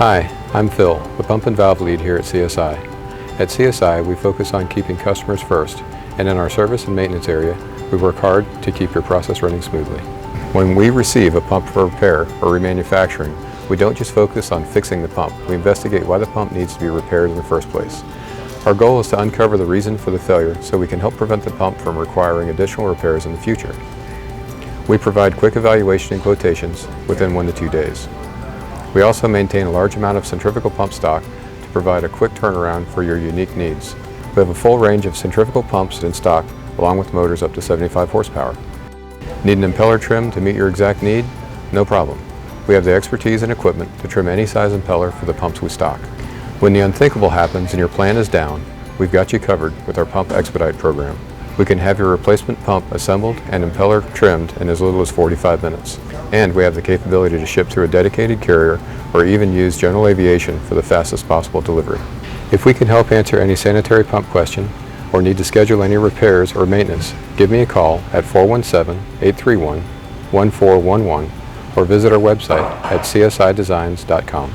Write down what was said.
Hi, I'm Phil, the Pump and Valve Lead here at CSI. At CSI, we focus on keeping customers first, and in our service and maintenance area, we work hard to keep your process running smoothly. When we receive a pump for repair or remanufacturing, we don't just focus on fixing the pump, we investigate why the pump needs to be repaired in the first place. Our goal is to uncover the reason for the failure so we can help prevent the pump from requiring additional repairs in the future. We provide quick evaluation and quotations within 1 to 2 days. We also maintain a large amount of centrifugal pump stock to provide a quick turnaround for your unique needs. We have a full range of centrifugal pumps in stock along with motors up to 75 horsepower. Need an impeller trim to meet your exact need? No problem. We have the expertise and equipment to trim any size impeller for the pumps we stock. When the unthinkable happens and your plan is down, we've got you covered with our Pump Expedite program. We can have your replacement pump assembled and impeller trimmed in as little as 45 minutes. And we have the capability to ship through a dedicated carrier or even use general aviation for the fastest possible delivery. If we can help answer any sanitary pump question or need to schedule any repairs or maintenance, give me a call at 417-831-1411 or visit our website at csidesigns.com.